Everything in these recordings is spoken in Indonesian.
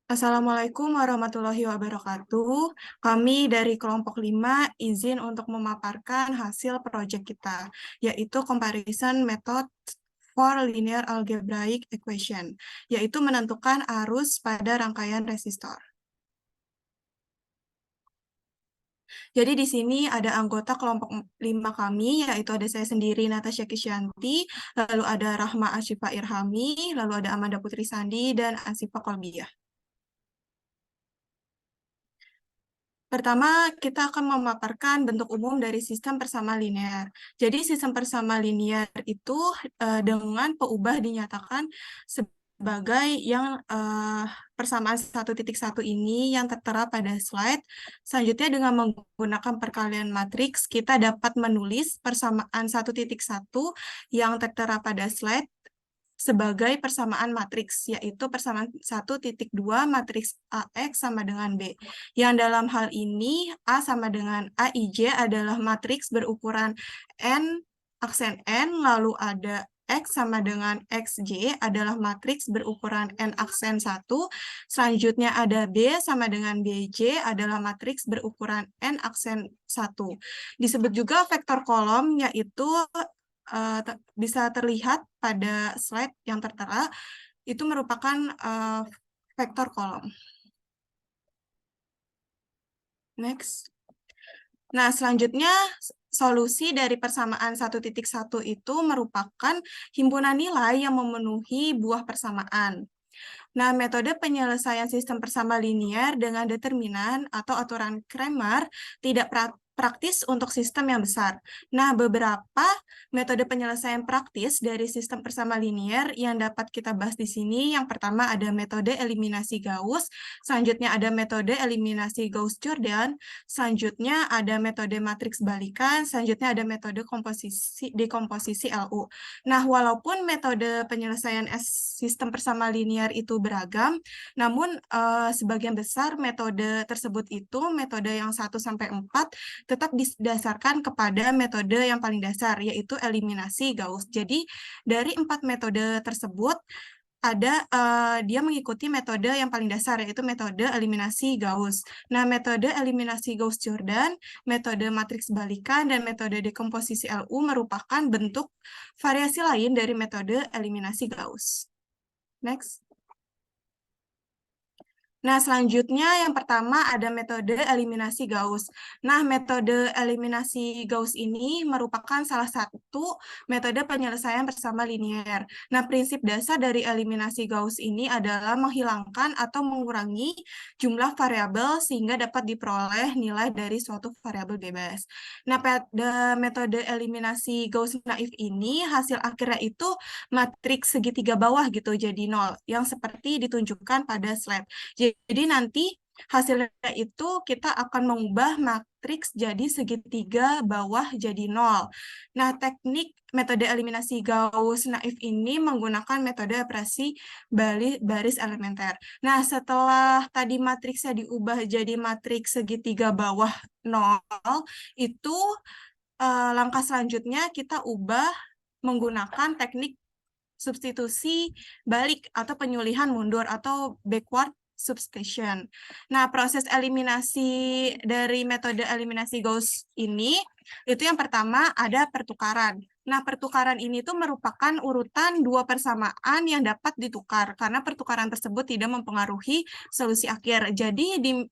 Assalamualaikum warahmatullahi wabarakatuh. Kami dari kelompok 5 izin untuk memaparkan hasil proyek kita, yaitu comparison method for linear algebraic equation, yaitu menentukan arus pada rangkaian resistor. Jadi di sini ada anggota kelompok 5 kami, yaitu ada saya sendiri, Natasha Kisyanti, lalu ada Rahma Asyifa Irhami, lalu ada Amanda Putri Sandi, dan Asifa Kolbiah. Pertama, kita akan memaparkan bentuk umum dari sistem persamaan linear. Jadi, sistem persamaan linear itu dengan peubah dinyatakan sebagai yang persamaan 1.1 ini yang tertera pada slide. Selanjutnya, dengan menggunakan perkalian matriks, kita dapat menulis persamaan 1.1 yang tertera pada slide sebagai persamaan matriks, yaitu persamaan 1.2 matriks AX sama dengan B. Yang dalam hal ini, A sama dengan AIJ adalah matriks berukuran N aksen N, lalu ada X sama dengan XJ adalah matriks berukuran N aksen 1. Selanjutnya ada B sama dengan BJ adalah matriks berukuran N aksen 1. Disebut juga vektor kolom, yaitu bisa terlihat pada slide yang tertera, itu merupakan vektor kolom. Next. Nah, selanjutnya solusi dari persamaan 1.1 itu merupakan himpunan nilai yang memenuhi buah persamaan. Nah, metode penyelesaian sistem persamaan linear dengan determinan atau aturan Cramer tidak praktis untuk sistem yang besar. Nah, beberapa metode penyelesaian praktis dari sistem persamaan linear yang dapat kita bahas di sini. Yang pertama ada metode eliminasi Gauss, selanjutnya ada metode eliminasi Gauss-Jordan, selanjutnya ada metode matriks balikan, selanjutnya ada metode dekomposisi LU. Nah, walaupun metode penyelesaian sistem persamaan linear itu beragam, namun sebagian besar metode tersebut itu metode yang 1-4 tetap didasarkan kepada metode yang paling dasar, yaitu eliminasi Gauss. Jadi, dari 4 metode tersebut, dia mengikuti metode yang paling dasar, yaitu metode eliminasi Gauss. Nah, metode eliminasi Gauss-Jordan, metode matriks balikan, dan metode dekomposisi LU merupakan bentuk variasi lain dari metode eliminasi Gauss. Next. Nah, selanjutnya yang pertama ada metode eliminasi Gauss. Nah, metode eliminasi Gauss ini merupakan salah satu metode penyelesaian persamaan linear. Nah, prinsip dasar dari eliminasi Gauss ini adalah menghilangkan atau mengurangi jumlah variabel sehingga dapat diperoleh nilai dari suatu variabel bebas. Nah, pada metode eliminasi Gauss naif ini, hasil akhirnya itu matriks segitiga bawah gitu, jadi 0, yang seperti ditunjukkan pada slide. Jadi nanti hasilnya itu kita akan mengubah matriks jadi segitiga bawah jadi 0. Nah, teknik metode eliminasi Gauss naif ini menggunakan metode operasi baris elementer. Nah, setelah tadi matriksnya diubah jadi matriks segitiga bawah 0, itu langkah selanjutnya kita ubah menggunakan teknik substitusi balik atau penyulihan mundur atau backward substitution. Nah, proses eliminasi dari metode eliminasi Gauss ini, itu yang pertama ada pertukaran. Nah, pertukaran ini tuh merupakan urutan dua persamaan yang dapat ditukar, karena pertukaran tersebut tidak mempengaruhi solusi akhir. Jadi, di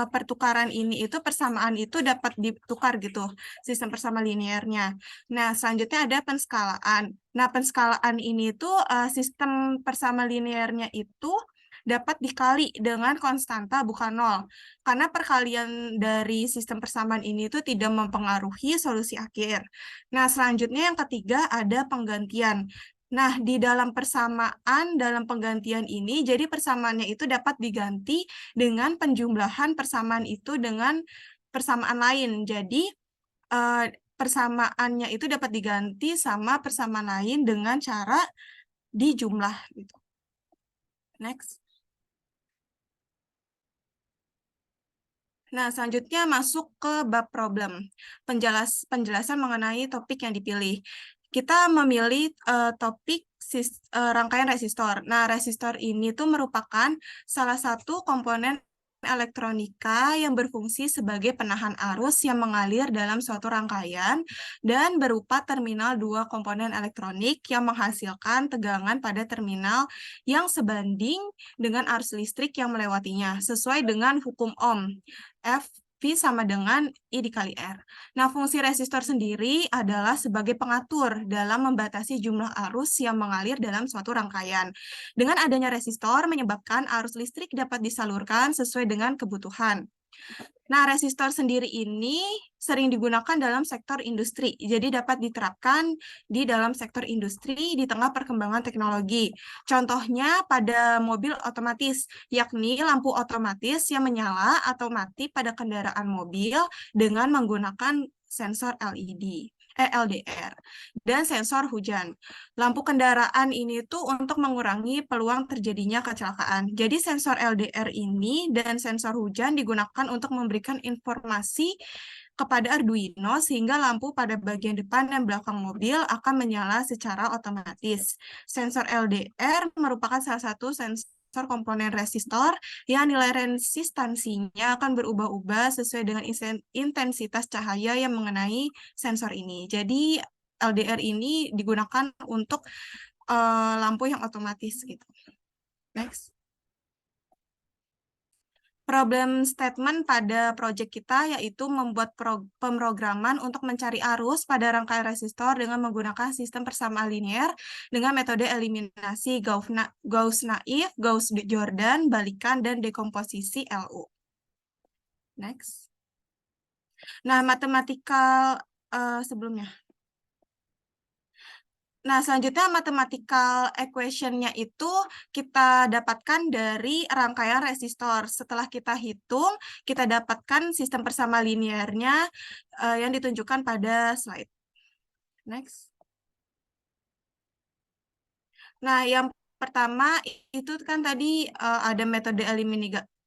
pertukaran ini itu persamaan itu dapat ditukar gitu, sistem persamaan linearnya. Nah, selanjutnya ada penskalaan. Nah, penskalaan ini tuh sistem persamaan linearnya itu dapat dikali dengan konstanta bukan nol. Karena perkalian dari sistem persamaan ini itu tidak mempengaruhi solusi akhir. Nah, selanjutnya yang ketiga ada penggantian. Nah, di dalam persamaan, dalam penggantian ini, jadi persamaannya itu dapat diganti dengan penjumlahan persamaan itu dengan persamaan lain. Jadi, persamaannya itu dapat diganti sama persamaan lain dengan cara dijumlah. Gitu. Next. Nah, selanjutnya masuk ke bab problem. Penjelasan mengenai topik yang dipilih. kita memilih topik rangkaian resistor. Nah, resistor ini tuh merupakan salah satu komponen elektronika yang berfungsi sebagai penahan arus yang mengalir dalam suatu rangkaian dan berupa terminal dua komponen elektronik yang menghasilkan tegangan pada terminal yang sebanding dengan arus listrik yang melewatinya sesuai dengan hukum Ohm. V sama dengan I dikali R. Nah, fungsi resistor sendiri adalah sebagai pengatur dalam membatasi jumlah arus yang mengalir dalam suatu rangkaian. Dengan adanya resistor menyebabkan arus listrik dapat disalurkan sesuai dengan kebutuhan. Nah, resistor sendiri ini sering digunakan dalam sektor industri, jadi dapat diterapkan di dalam sektor industri di tengah perkembangan teknologi. Contohnya pada mobil otomatis, yakni lampu otomatis yang menyala atau mati pada kendaraan mobil dengan menggunakan sensor LDR, dan sensor hujan. Lampu kendaraan ini tuh untuk mengurangi peluang terjadinya kecelakaan. Jadi sensor LDR ini dan sensor hujan digunakan untuk memberikan informasi kepada Arduino sehingga lampu pada bagian depan dan belakang mobil akan menyala secara otomatis. Sensor LDR merupakan salah satu sensor komponen resistor yang nilai resistansinya akan berubah-ubah sesuai dengan intensitas cahaya yang mengenai sensor ini. Jadi LDR ini digunakan untuk lampu yang otomatis gitu. Next. Problem statement pada proyek kita yaitu membuat pemrograman untuk mencari arus pada rangkaian resistor dengan menggunakan sistem persamaan linear dengan metode eliminasi Gauss-Naif, Gauss-Jordan, balikan, dan dekomposisi LU. Next. Nah, matematikal sebelumnya. Nah, selanjutnya mathematical equation-nya itu kita dapatkan dari rangkaian resistor. Setelah kita hitung, kita dapatkan sistem persama linearnya yang ditunjukkan pada slide. Next. Nah, yang pertama itu kan tadi ada metode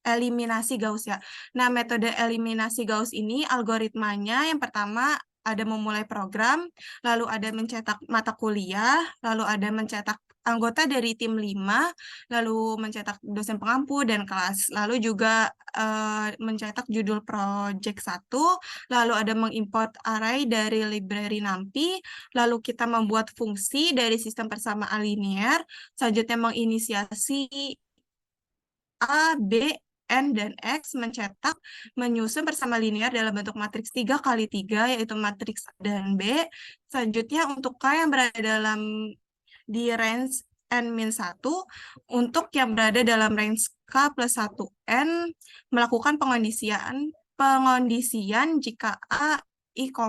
eliminasi Gauss ya. Nah, metode eliminasi Gauss ini algoritmanya yang pertama ada memulai program, lalu ada mencetak mata kuliah, lalu ada mencetak anggota dari tim 5, lalu mencetak dosen pengampu dan kelas, lalu juga mencetak judul project 1, lalu ada mengimport array dari library NumPy, lalu kita membuat fungsi dari sistem persamaan linear, selanjutnya menginisiasi A, B, N, dan X mencetak, menyusun bersama linear dalam bentuk matriks 3 kali 3, yaitu matriks A dan B. Selanjutnya untuk K yang berada di range N-1, untuk yang berada dalam range K plus 1N, melakukan pengondisian jika A, I, K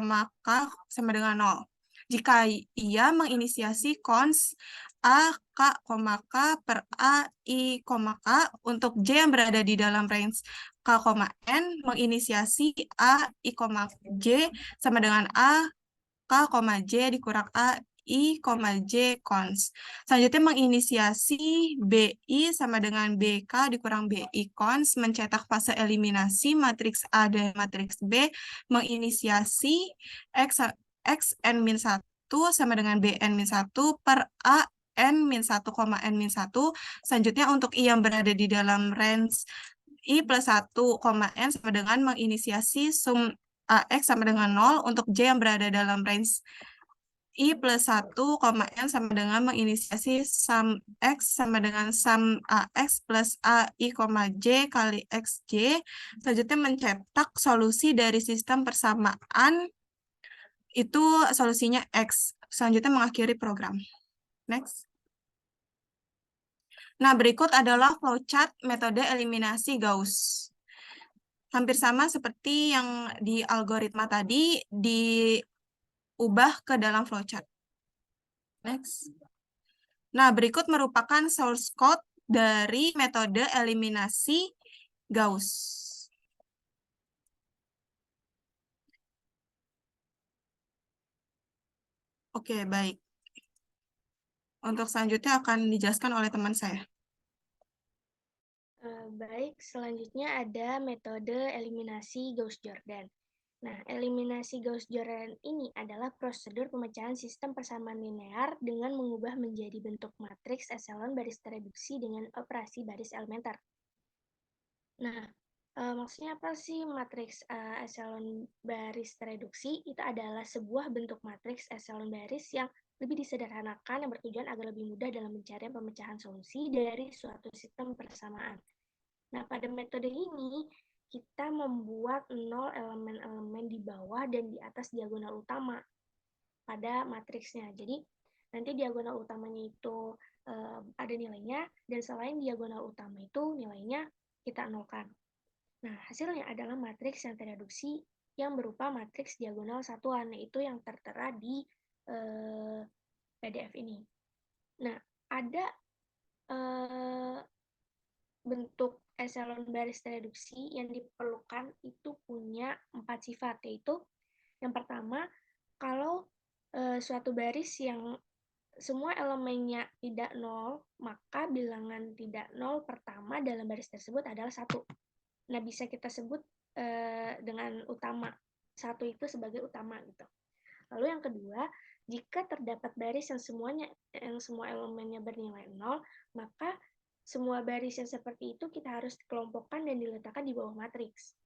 sama dengan 0. Jika ia menginisiasi cons A, K, K per A, I, K untuk J yang berada di dalam range K, N, menginisiasi A, I, J sama dengan A, K, J dikurang A, I, J, cons. Selanjutnya menginisiasi BI sama dengan BK dikurang BI, cons, mencetak fase eliminasi matriks A dan matriks B, menginisiasi X N-1 sama dengan BN-1 per A N-1, N-1. Selanjutnya untuk I yang berada di dalam range I plus 1, N sama dengan menginisiasi sum AX sama dengan 0 untuk J yang berada dalam range I plus 1, N sama dengan menginisiasi sum X sama dengan sum AX plus AI, J kali XJ. Selanjutnya mencetak solusi dari sistem persamaan, itu solusinya X. Selanjutnya mengakhiri program. Next. Nah, berikut adalah flowchart metode eliminasi Gauss. Hampir sama seperti yang di algoritma tadi, diubah ke dalam flowchart. Next. Nah, berikut merupakan source code dari metode eliminasi Gauss. Oke, baik. Untuk selanjutnya akan dijelaskan oleh teman saya. Baik, selanjutnya ada metode eliminasi Gauss-Jordan. Nah, eliminasi Gauss-Jordan ini adalah prosedur pemecahan sistem persamaan linear dengan mengubah menjadi bentuk matriks echelon baris tereduksi dengan operasi baris elementer. Nah, maksudnya apa sih matriks echelon baris tereduksi? Itu adalah sebuah bentuk matriks echelon baris yang lebih disederhanakan yang bertujuan agar lebih mudah dalam pencarian pemecahan solusi dari suatu sistem persamaan. Nah, pada metode ini, kita membuat 0 elemen-elemen di bawah dan di atas diagonal utama pada matriksnya. Jadi, nanti diagonal utamanya itu ada nilainya, dan selain diagonal utama itu nilainya kita nolkan. Nah, hasilnya adalah matriks yang tereduksi yang berupa matriks diagonal satuan, yaitu yang tertera di PDF ini. Nah, ada bentuk echelon baris reduksi yang diperlukan itu punya 4 sifat, yaitu yang pertama, kalau suatu baris yang semua elemennya tidak nol, maka bilangan tidak nol pertama dalam baris tersebut adalah 1. Nah, bisa kita sebut dengan utama. 1 itu sebagai utama gitu. Lalu yang kedua, jika terdapat baris yang semua elemennya bernilai 0, maka semua baris yang seperti itu kita harus kelompokkan dan diletakkan di bawah matriks.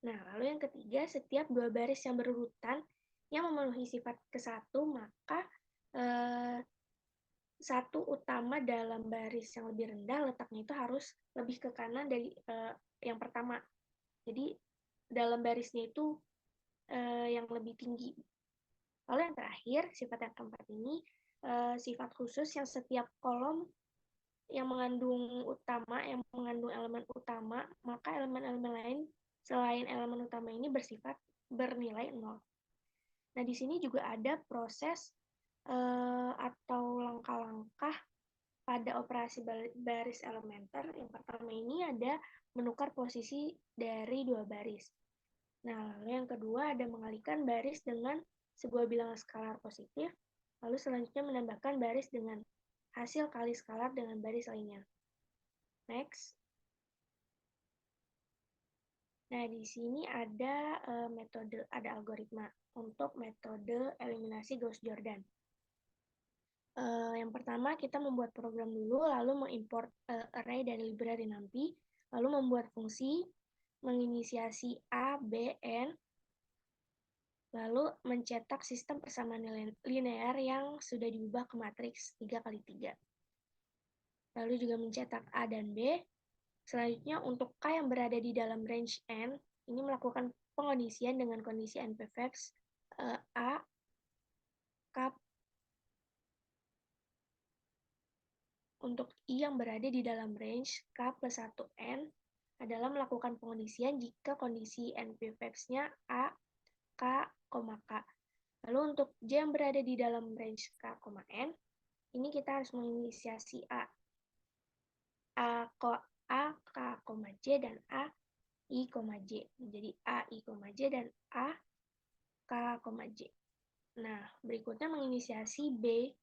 Nah, lalu yang ketiga, setiap dua baris yang berurutan yang memenuhi sifat ke-1, maka satu utama dalam baris yang lebih rendah letaknya itu harus lebih ke kanan dari yang pertama. Jadi dalam barisnya itu yang lebih tinggi. Lalu yang terakhir, sifat yang keempat ini sifat khusus yang setiap kolom yang mengandung elemen utama, maka elemen-elemen lain selain elemen utama ini bersifat bernilai 0. Nah, di sini juga ada proses atau langkah-langkah pada operasi baris elementer. Yang pertama ini ada menukar posisi dari dua baris. Nah, lalu yang kedua ada mengalihkan baris dengan sebuah bilangan skalar positif, lalu selanjutnya menambahkan baris dengan hasil kali skalar dengan baris lainnya. Next. Nah, di sini ada ada algoritma untuk metode eliminasi Gauss-Jordan. Yang pertama, kita membuat program dulu, lalu mengimport array dari library NumPy, lalu membuat fungsi, menginisiasi A, B, N, lalu mencetak sistem persamaan linear yang sudah diubah ke matriks 3x3. Lalu juga mencetak A dan B. Selanjutnya, untuk K yang berada di dalam range N, ini melakukan pengondisian dengan kondisi NP-VEBS A, K. Untuk I yang berada di dalam range K plus 1N adalah melakukan pengondisian jika kondisi NP-VEBS-nya A, K, K. Lalu untuk J yang berada di dalam range K, N, ini kita harus menginisiasi A, K, J, dan A, I, J. Jadi A, I, J, dan A, K, J. Nah, berikutnya menginisiasi B,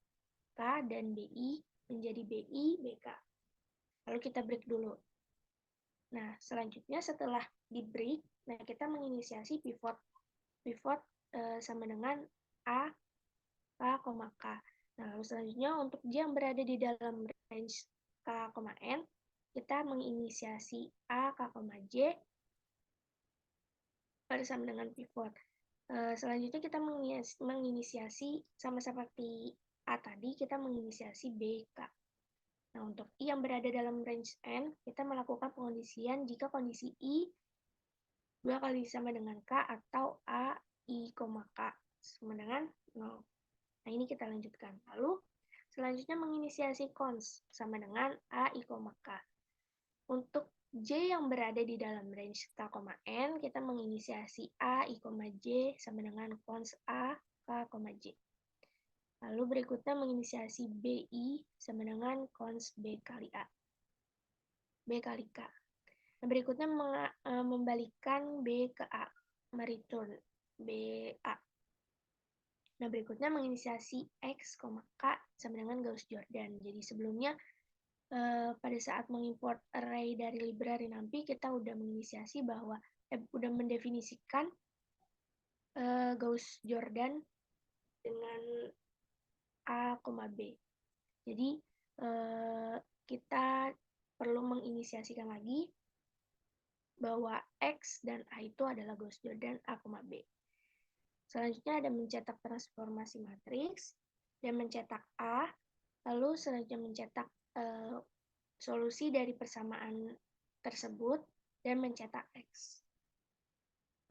K, dan BI menjadi BI, BK. Lalu kita break dulu. Nah, selanjutnya setelah di break, nah kita menginisiasi pivot. Pivot sama dengan A, K, K. Nah, lalu selanjutnya untuk J yang berada di dalam range K, N, kita menginisiasi A, K, J bersama dengan pivot. Selanjutnya kita menginisiasi sama seperti A tadi, kita menginisiasi B, K. Nah, untuk I yang berada dalam range N, kita melakukan pengondisian jika kondisi I 2 kali sama dengan K atau A, I, K sama dengan 0. Nah, ini kita lanjutkan. Lalu, selanjutnya menginisiasi cons sama dengan A, I, K. Untuk J yang berada di dalam range K, N, kita menginisiasi A, I, J sama dengan cons A, K, J. Lalu berikutnya menginisiasi BI sama dengan cons B kali A. B kali K. Nah, berikutnya membalikkan B ke A, mereturn BA. Nah, berikutnya menginisiasi X, K sama dengan Gauss-Jordan. Jadi sebelumnya pada saat mengimport array dari library NumPy, kita udah menginisiasi bahwa udah mendefinisikan Gauss-Jordan dengan A, B. Jadi kita perlu menginisiasikan lagi bahwa X dan A itu adalah Gauss-Jordan A, B. Selanjutnya ada mencetak transformasi matriks dan mencetak A, lalu selanjutnya mencetak solusi dari persamaan tersebut dan mencetak X.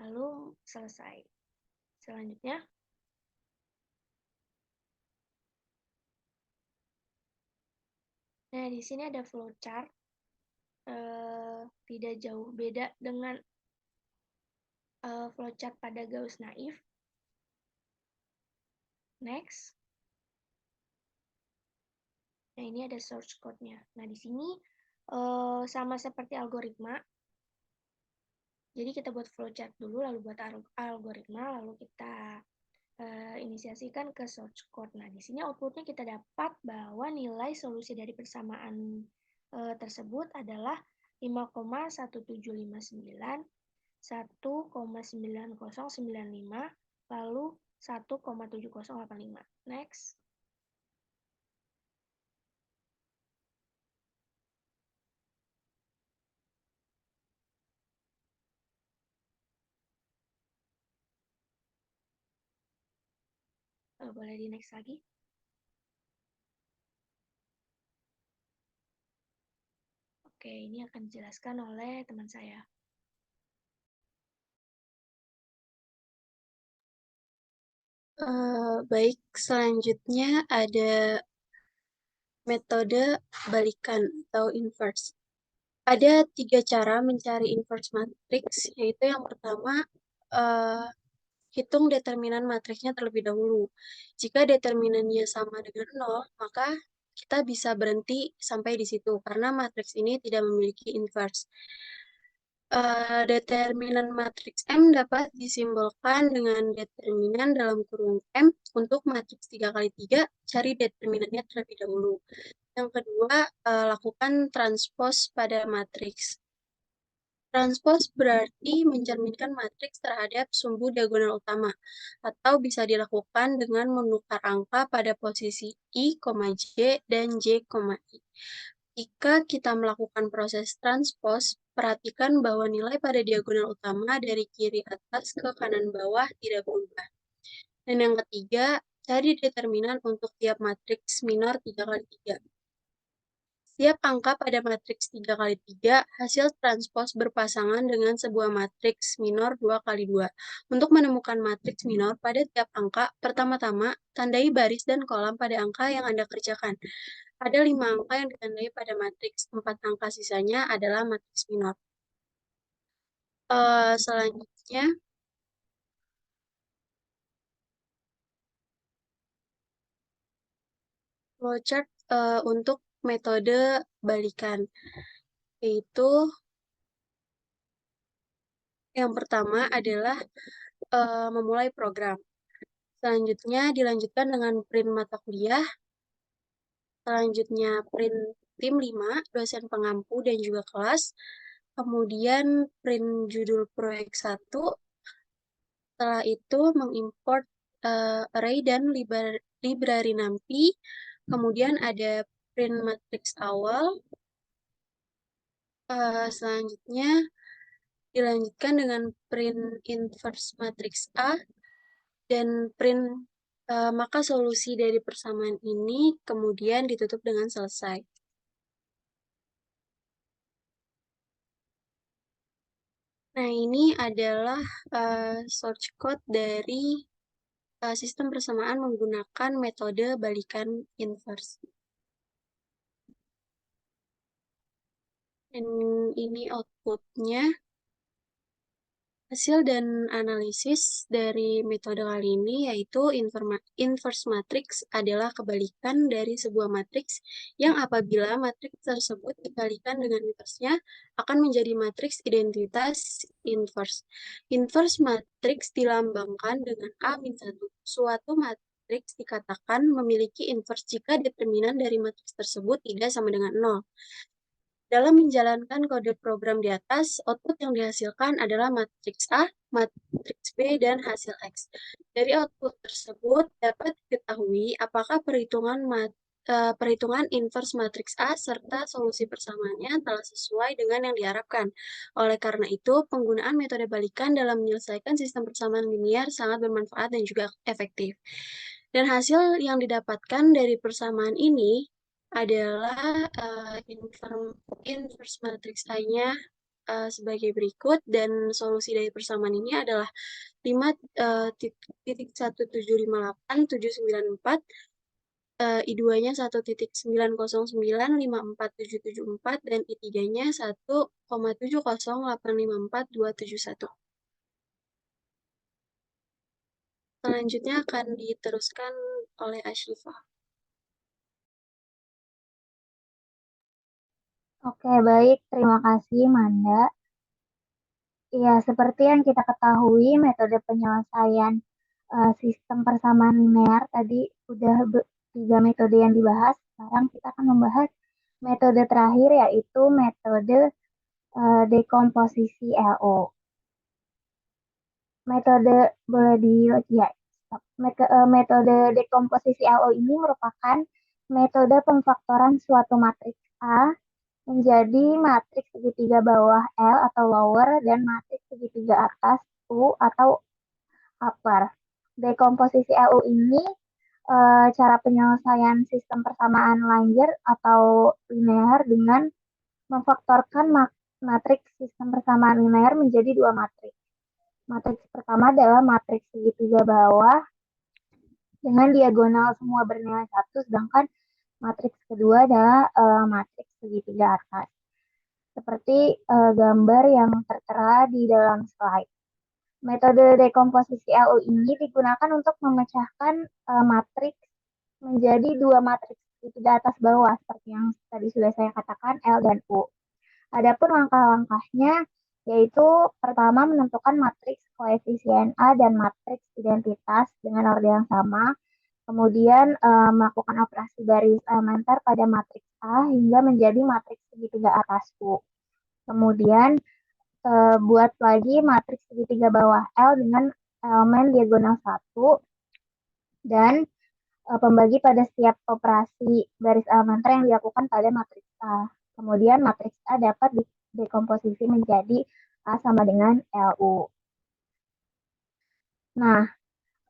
Lalu selesai. Selanjutnya, nah di sini ada flowchart, tidak jauh beda dengan flowchart pada Gauss naif. Next. Nah, ini ada source code-nya. Nah, di sini sama seperti algoritma. Jadi kita buat flowchart dulu, lalu buat algoritma, lalu kita inisiasikan ke source code. Nah, di sini outputnya kita dapat bahwa nilai solusi dari persamaan tersebut adalah 5,1759, 1,9095, lalu 1,7085. Next. Boleh di next lagi. Oke, ini akan dijelaskan oleh teman saya. Baik, selanjutnya ada metode balikan atau inverse. Ada 3 cara mencari inverse matrix, yaitu yang pertama, hitung determinan matriksnya terlebih dahulu. Jika determinannya sama dengan 0, maka kita bisa berhenti sampai di situ, karena matriks ini tidak memiliki inverse. Determinan matriks M dapat disimbolkan dengan determinan dalam kurung M untuk matriks 3x3, cari determinannya terlebih dahulu. Yang kedua, lakukan transpose pada matriks. Transpose berarti mencerminkan matriks terhadap sumbu diagonal utama, atau bisa dilakukan dengan menukar angka pada posisi I, J, dan J, I. Jika kita melakukan proses transpose, perhatikan bahwa nilai pada diagonal utama dari kiri atas ke kanan bawah tidak berubah. Dan yang ketiga, cari determinan untuk tiap matriks minor 3x3. Setiap angka pada matriks 3x3, hasil transpose berpasangan dengan sebuah matriks minor 2x2. Untuk menemukan matriks minor pada tiap angka, pertama-tama, tandai baris dan kolam pada angka yang Anda kerjakan. Ada 5 angka yang ditandai pada matriks, 4 angka sisanya adalah matriks minor. Selanjutnya, flowchart untuk metode balikan, yaitu yang pertama adalah memulai program. Selanjutnya dilanjutkan dengan print mata kuliah. Selanjutnya print tim 5, dosen pengampu dan juga kelas. Kemudian print judul proyek 1. Setelah itu mengimport array dan library NumPy. Kemudian ada print matriks awal. Selanjutnya dilanjutkan dengan print inverse matriks A dan print maka solusi dari persamaan ini kemudian ditutup dengan selesai. Nah, ini adalah source code dari sistem persamaan menggunakan metode balikan inverse. Dan ini outputnya. Hasil dan analisis dari metode kali ini yaitu inverse matrix adalah kebalikan dari sebuah matriks yang apabila matriks tersebut dikalikan dengan inversenya akan menjadi matriks identitas inverse. Inverse matriks dilambangkan dengan A-1. Suatu matriks dikatakan memiliki inverse jika determinan dari matriks tersebut tidak sama dengan 0. Dalam menjalankan kode program di atas, output yang dihasilkan adalah matriks A, matriks B, dan hasil X. Dari output tersebut dapat diketahui apakah perhitungan inverse matriks A serta solusi persamaannya telah sesuai dengan yang diharapkan. Oleh karena itu, penggunaan metode balikan dalam menyelesaikan sistem persamaan linear sangat bermanfaat dan juga efektif. Dan hasil yang didapatkan dari persamaan ini adalah inverse matriks A-nya sebagai berikut, dan solusi dari persamaan ini adalah 5.1758794, I2-nya 1.9095474, dan I3-nya 1,70854.271. Selanjutnya akan diteruskan oleh Ashrifah. Oke, baik. Terima kasih, Manda. Ya, seperti yang kita ketahui, metode penyelesaian sistem persamaan linear tadi udah 3 metode yang dibahas. Sekarang kita akan membahas metode terakhir, yaitu metode dekomposisi LO. Metode boleh ya, stop. Metode dekomposisi LO ini merupakan metode pemfaktoran suatu matriks A menjadi matriks segitiga bawah L atau lower dan matriks segitiga atas U atau upper. Dekomposisi LU ini cara penyelesaian sistem persamaan linear atau linear dengan memfaktorkan matriks sistem persamaan linear menjadi dua matriks. Matriks pertama adalah matriks segitiga bawah dengan diagonal semua bernilai 1, sedangkan matriks kedua adalah matriks segitiga atas. Seperti gambar yang tertera di dalam slide. Metode dekomposisi LU ini digunakan untuk memecahkan matriks menjadi dua matriks segitiga atas bawah, seperti yang tadi sudah saya katakan, L dan U. Adapun langkah-langkahnya yaitu pertama menentukan matriks koefisien A dan matriks identitas dengan orde yang sama, kemudian melakukan operasi baris elementer pada matriks A hingga menjadi matriks segitiga atas U. Kemudian buat lagi matriks segitiga bawah L dengan elemen diagonal 1 dan pembagi pada setiap operasi baris elementer yang dilakukan pada matriks A. Kemudian matriks A dapat didekomposisi menjadi A sama dengan LU. Nah,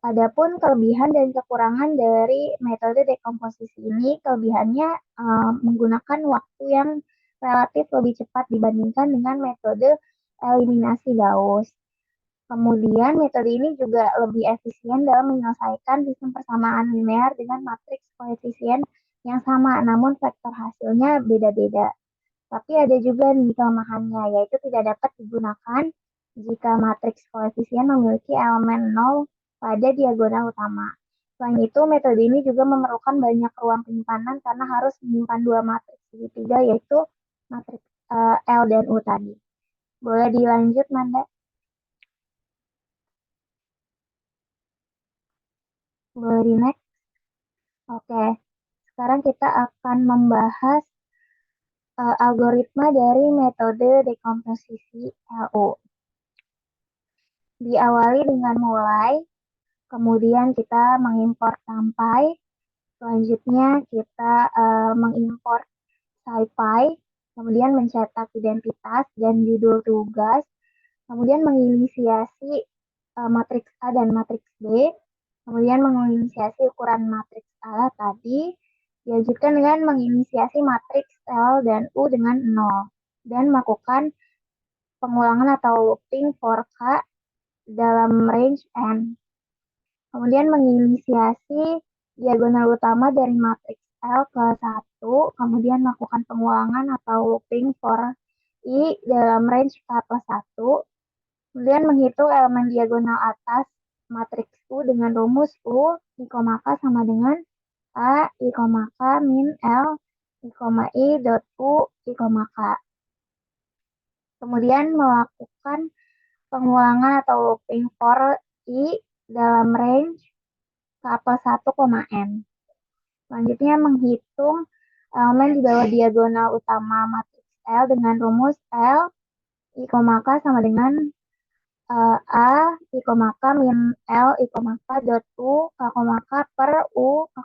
adapun kelebihan dan kekurangan dari metode dekomposisi ini, kelebihannya menggunakan waktu yang relatif lebih cepat dibandingkan dengan metode eliminasi Gauss. Kemudian metode ini juga lebih efisien dalam menyelesaikan sistem persamaan linear dengan matriks koefisien yang sama, namun vektor hasilnya beda-beda. Tapi ada juga nih kelemahannya, yaitu tidak dapat digunakan jika matriks koefisien memiliki elemen 0 pada diagonal utama. Selain itu, metode ini juga memerlukan banyak ruang penyimpanan karena harus menyimpan dua matriks segitiga, yaitu matriks L dan U tadi. Boleh dilanjut, Manda? Boleh di next? Oke, sekarang kita akan membahas algoritma dari metode dekomposisi LU. Diawali dengan mulai, kemudian kita mengimpor sampai, selanjutnya kita mengimpor SciPy, kemudian mencetak identitas dan judul tugas, kemudian menginisiasi matriks A dan matriks B, kemudian menginisiasi ukuran matriks A tadi, dilanjutkan dengan menginisiasi matriks L dan U dengan 0, dan melakukan pengulangan atau looping for K dalam range N. Kemudian menginisiasi diagonal utama dari matriks L ke 1, kemudian melakukan pengulangan atau looping for I dalam range K plus 1, kemudian menghitung elemen diagonal atas matriks U dengan rumus U I, K sama dengan A I, K min L I, dot U I, K. Kemudian melakukan pengulangan atau looping for I dalam range K plus 1, N. Selanjutnya menghitung elemen di bawah diagonal utama matriks L dengan rumus L I, K sama dengan A I, K min L I, K dot U K, per U K.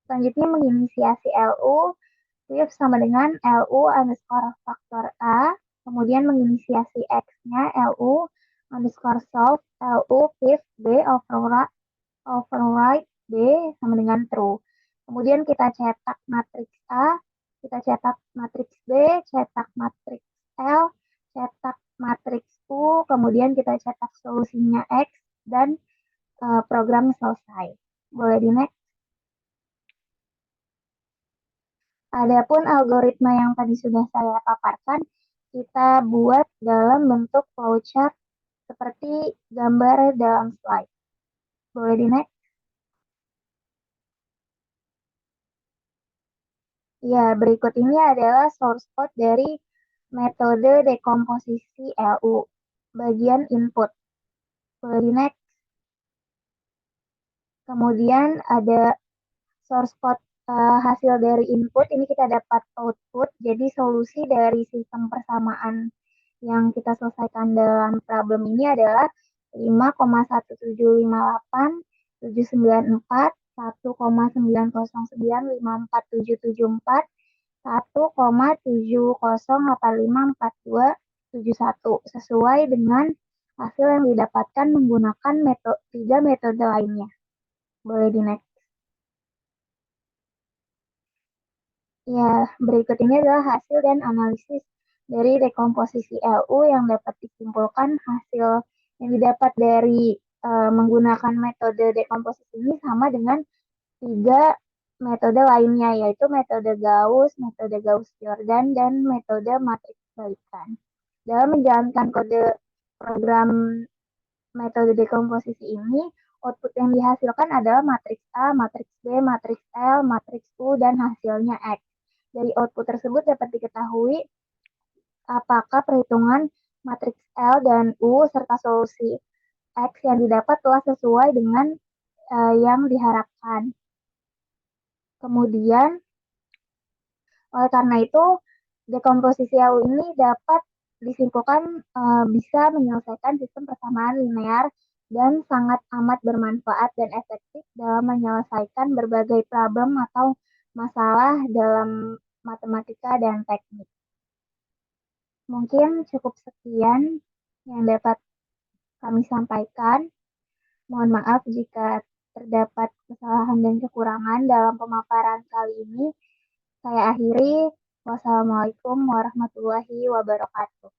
Selanjutnya menginisiasi LU, F sama dengan LU underscore faktor A, kemudian menginisiasi X-nya LU underscore solve LU if B override B sama dengan true. Kemudian kita cetak matriks A, kita cetak matriks B, cetak matriks L, cetak matriks U, kemudian kita cetak solusinya X, dan program selesai. Boleh di next. Adapun algoritma yang tadi sudah saya paparkan, kita buat dalam bentuk flowchart seperti gambar dalam slide. Boleh di next? Ya, berikut ini adalah source code dari metode dekomposisi LU, bagian input. Boleh di next? Kemudian ada source code hasil dari input, ini kita dapat output, jadi solusi dari sistem persamaan yang kita selesaikan dalam problem ini adalah 5,1758, 794, 1,909, 540854271 sesuai dengan hasil yang didapatkan menggunakan tiga metode lainnya. Boleh di next. Ya, berikut ini adalah hasil dan analisis dari dekomposisi LU yang dapat disimpulkan hasil yang didapat dari menggunakan metode dekomposisi ini sama dengan tiga metode lainnya, yaitu metode Gauss-Jordan, dan metode matriks balikan. Dalam menjalankan kode program metode dekomposisi ini, output yang dihasilkan adalah matriks A, matriks B, matriks L, matriks U, dan hasilnya X. Dari output tersebut dapat diketahui apakah perhitungan matriks L dan U serta solusi X yang didapat telah sesuai dengan yang diharapkan. Kemudian, oleh karena itu, dekomposisi LU ini dapat disimpulkan bisa menyelesaikan sistem persamaan linear dan sangat amat bermanfaat dan efektif dalam menyelesaikan berbagai problem atau masalah dalam matematika dan teknik. Mungkin cukup sekian yang dapat kami sampaikan. Mohon maaf jika terdapat kesalahan dan kekurangan dalam pemaparan kali ini. Saya akhiri. Wassalamualaikum warahmatullahi wabarakatuh.